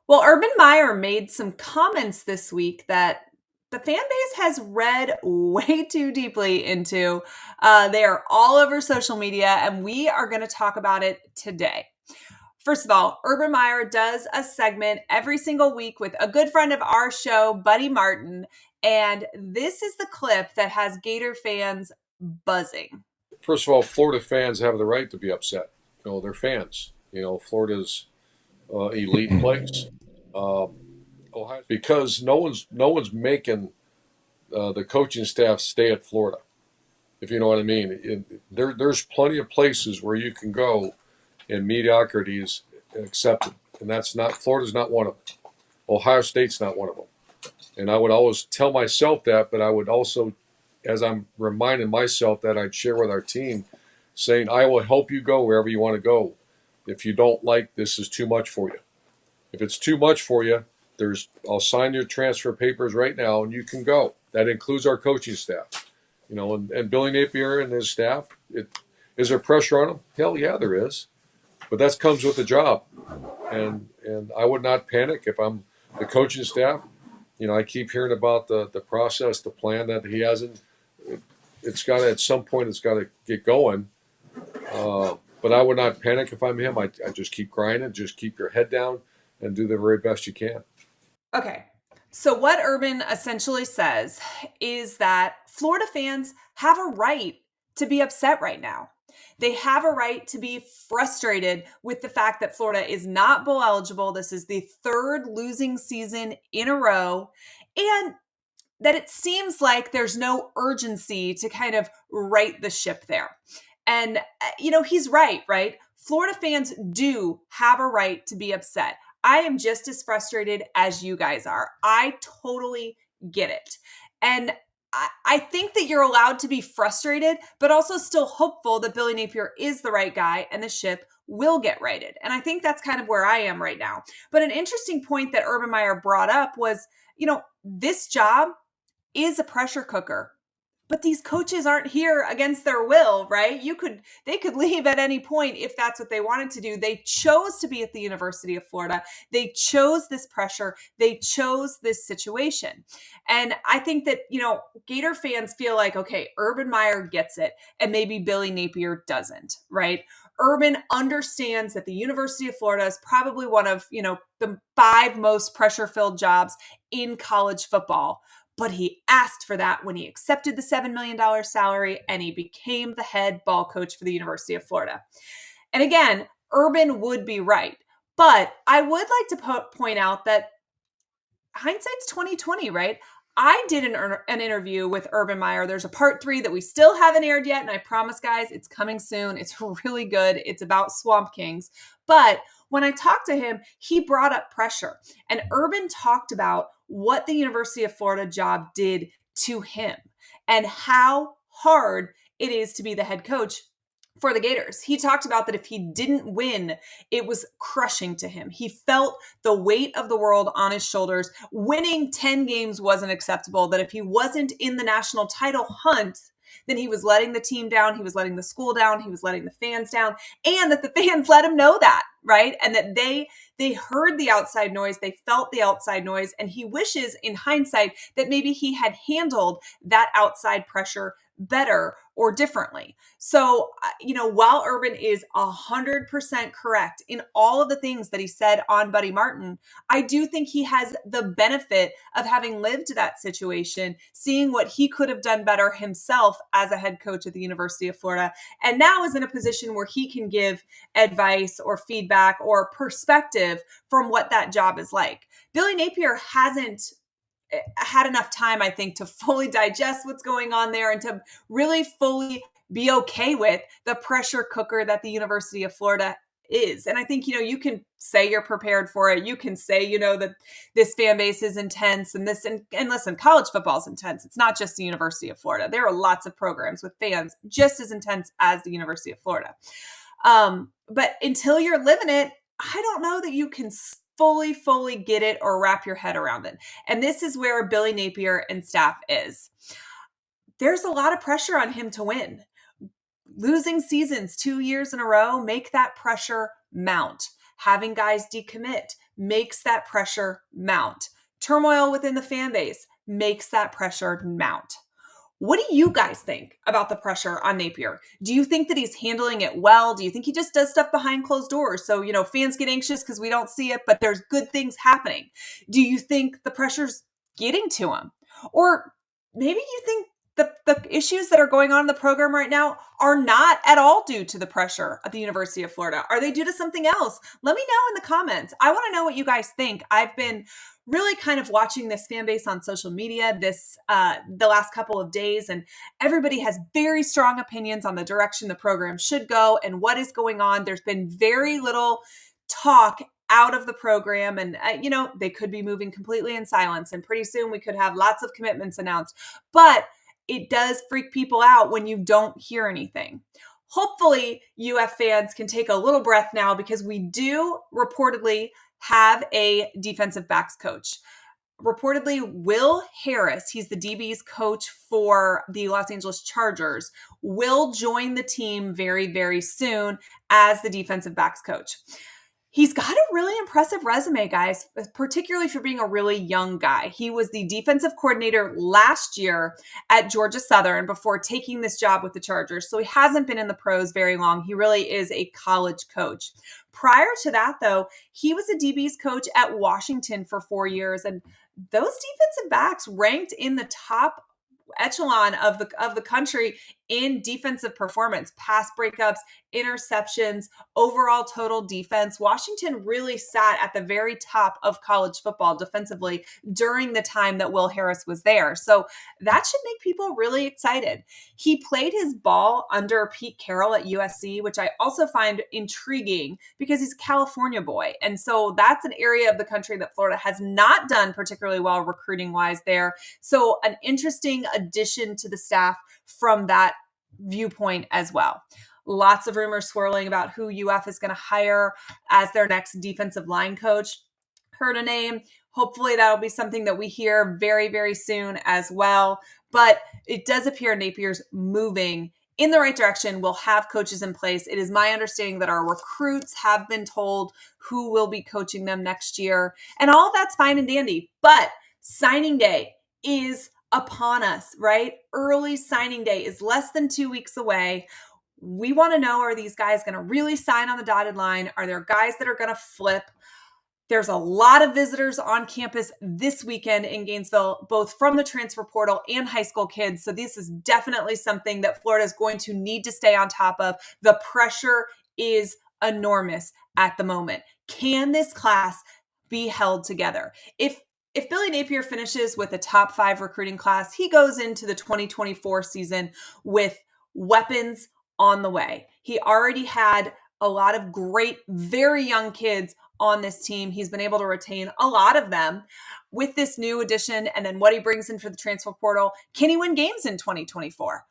Well, Urban Meyer made some comments this week that the fan base has read way too deeply into. They are all over social media, and we are going to talk about it today. First of all, Urban Meyer does a segment every single week with a good friend of our show, Buddy Martin. And this is the clip that has Gator fans buzzing. First of all, Florida fans have the right to be upset. They're fans. Florida's elite place. Uh, Ohio, because no one's making the coaching staff stay at Florida. If you know what I mean. There's plenty of places where you can go, and mediocrity is accepted, and that's not Florida's not one of them. Ohio State's not one of them. And I would always tell myself that, but I would also, as I'm reminding myself that, I'd share with our team, saying, I will help you go wherever you want to go. If you don't like this is too much for you. If it's too much for you, I'll sign your transfer papers right now and you can go. That includes our coaching staff. And Billy Napier and his staff, is there pressure on them? Hell yeah, there is. But that comes with the job. And I would not panic if I'm the coaching staff. I keep hearing about the process, the plan that he hasn't. It's got to, at some point, it's got to get going. But I would not panic if I'm him. I just keep grinding, just keep your head down and do the very best you can. Okay. So, what Urban essentially says is that Florida fans have a right to be upset right now. They have a right to be frustrated with the fact that Florida is not bowl eligible. This is the third losing season in a row. And that it seems like there's no urgency to kind of right the ship there. And, he's right? Florida fans do have a right to be upset. I am just as frustrated as you guys are. I totally get it. And I think that you're allowed to be frustrated, but also still hopeful that Billy Napier is the right guy and the ship will get righted. And I think that's kind of where I am right now. But an interesting point that Urban Meyer brought up was, this job is a pressure cooker. But these coaches aren't here against their will, right? They could leave at any point if that's what they wanted to do. They chose to be at the University of Florida. They chose this pressure. They chose this situation. And I think that, Gator fans feel like, okay, Urban Meyer gets it and maybe Billy Napier doesn't, right? Urban understands that the University of Florida is probably one of, the 5 most pressure-filled jobs in college football. But he asked for that when he accepted the $7 million salary and he became the head ball coach for the University of Florida. And again, Urban would be right. But I would like to point out that hindsight's 2020, right? I did an interview with Urban Meyer. There's a part 3 that we still haven't aired yet. And I promise, guys, it's coming soon. It's really good. It's about Swamp Kings. But when I talked to him, he brought up pressure. And Urban talked about what the University of Florida job did to him and how hard it is to be the head coach for the Gators. He talked about that if he didn't win, it was crushing to him. He felt the weight of the world on his shoulders. Winning 10 games wasn't acceptable, that if he wasn't in the national title hunt, then he was letting the team down, he was letting the school down, he was letting the fans down, and that the fans let him know that, right? And that they heard the outside noise, they felt the outside noise, and he wishes in hindsight that maybe he had handled that outside pressure better or differently. So, while Urban is 100% correct in all of the things that he said on Buddy Martin, I do think he has the benefit of having lived that situation, seeing what he could have done better himself as a head coach at the University of Florida, and now is in a position where he can give advice or feedback or perspective from what that job is like. Billy Napier hasn't had enough time, I think, to fully digest what's going on there and to really fully be okay with the pressure cooker that the University of Florida is. And I think, you can say you're prepared for it. You can say, that this fan base is intense and and listen, college football is intense. It's not just the University of Florida. There are lots of programs with fans just as intense as the University of Florida. But until you're living it, I don't know that you can fully get it or wrap your head around it. And this is where Billy Napier and staff is. There's a lot of pressure on him to win. Losing seasons 2 years in a row make that pressure mount. Having guys decommit, makes that pressure mount. Turmoil within the fan base makes that pressure mount. What do you guys think about the pressure on Napier? Do you think that he's handling it well? Do you think he just does stuff behind closed doors? So, fans get anxious because we don't see it, but there's good things happening. Do you think the pressure's getting to him? Or maybe you think the issues that are going on in the program right now are not at all due to the pressure at the University of Florida. Are they due to something else? Let me know in the comments. I want to know what you guys think. I've been really kind of watching this fan base on social media the last couple of days, and everybody has very strong opinions on the direction the program should go and what is going on. There's been very little talk out of the program, and they could be moving completely in silence, and pretty soon we could have lots of commitments announced. But it does freak people out when you don't hear anything. Hopefully, UF fans can take a little breath now, because we do reportedly have a defensive backs coach. Reportedly, Will Harris, he's the DB's coach for the Los Angeles Chargers, will join the team very, very soon as the defensive backs coach. He's got a really impressive resume, guys, particularly for being a really young guy. He was the defensive coordinator last year at Georgia Southern before taking this job with the Chargers. So he hasn't been in the pros very long. He really is a college coach. Prior to that, though, he was a DB's coach at Washington for 4 years. And those defensive backs ranked in the top echelon of the country in defensive performance, pass breakups, interceptions, overall total defense. Washington really sat at the very top of college football defensively during the time that Will Harris was there. So that should make people really excited. He played his ball under Pete Carroll at USC, which I also find intriguing because he's a California boy. And so that's an area of the country that Florida has not done particularly well recruiting wise there. So an interesting addition to the staff from that viewpoint as well. Lots of rumors swirling about who UF is going to hire as their next defensive line coach. Heard a name. Hopefully that'll be something that we hear very, very soon as well. But it does appear Napier's moving in the right direction. We'll have coaches in place. It is my understanding that our recruits have been told who will be coaching them next year. And all of that's fine and dandy. But signing day is upon us, right? Early signing day is less than 2 weeks away. We want to know, are these guys going to really sign on the dotted line? Are there guys that are going to flip? There's a lot of visitors on campus this weekend in Gainesville, both from the transfer portal and high school kids. So this is definitely something that Florida is going to need to stay on top of. The pressure is enormous at the moment. Can this class be held together? If Billy Napier finishes with a top 5 recruiting class, he goes into the 2024 season with weapons on the way. He already had a lot of great, very young kids on this team. He's been able to retain a lot of them with this new addition, and then what he brings in for the transfer portal. Can he win games in 2024?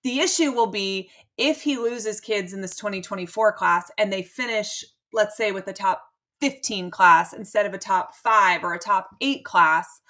The issue will be if he loses kids in this 2024 class and they finish, let's say, with the top 15 class instead of a top 5 or a top 8 class,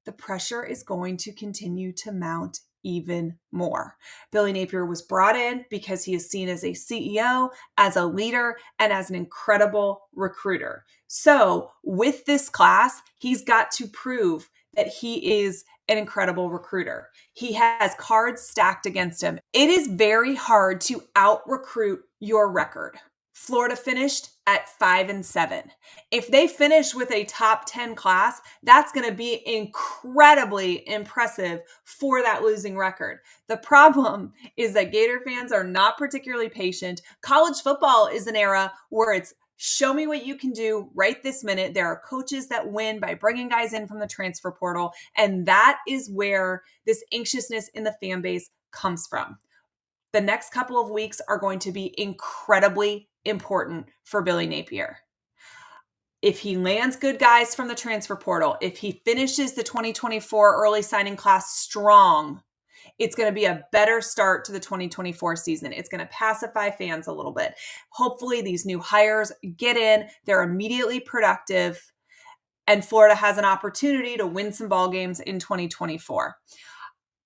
the pressure is going to continue to mount even more. Billy Napier was brought in because he is seen as a CEO, as a leader, and as an incredible recruiter. So with this class, he's got to prove that he is an incredible recruiter. He has cards stacked against him. It is very hard to out-recruit your record. Florida finished at 5-7. If they finish with a top 10 class, that's going to be incredibly impressive for that losing record. The problem is that Gator fans are not particularly patient. College football is an era where it's show me what you can do right this minute. There are coaches that win by bringing guys in from the transfer portal, and that is where this anxiousness in the fan base comes from. The next couple of weeks are going to be incredibly important for Billy Napier. If he lands good guys from the transfer portal, if he finishes the 2024 early signing class strong, it's going to be a better start to the 2024 season. It's going to pacify fans a little bit. Hopefully these new hires get in, they're immediately productive, and Florida has an opportunity to win some ball games in 2024.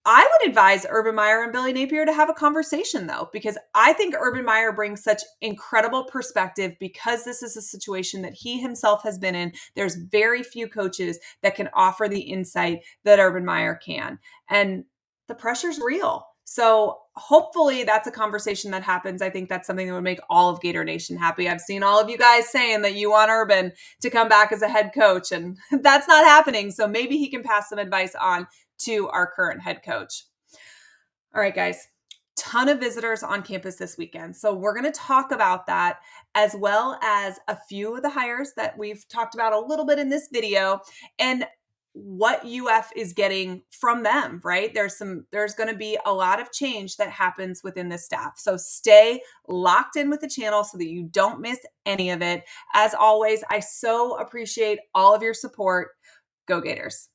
I would advise Urban Meyer and Billy Napier to have a conversation, though, because I think Urban Meyer brings such incredible perspective because this is a situation that he himself has been in. There's very few coaches that can offer the insight that Urban Meyer can. And the pressure's real. So hopefully that's a conversation that happens. I think that's something that would make all of Gator Nation happy. I've seen all of you guys saying that you want Urban to come back as a head coach, and that's not happening. So maybe he can pass some advice on to our current head coach. All right, guys, ton of visitors on campus this weekend. So we're going to talk about that as well as a few of the hires that we've talked about a little bit in this video and what UF is getting from them, right? There's going to be a lot of change that happens within the staff. So stay locked in with the channel so that you don't miss any of it. As always, I so appreciate all of your support. Go Gators.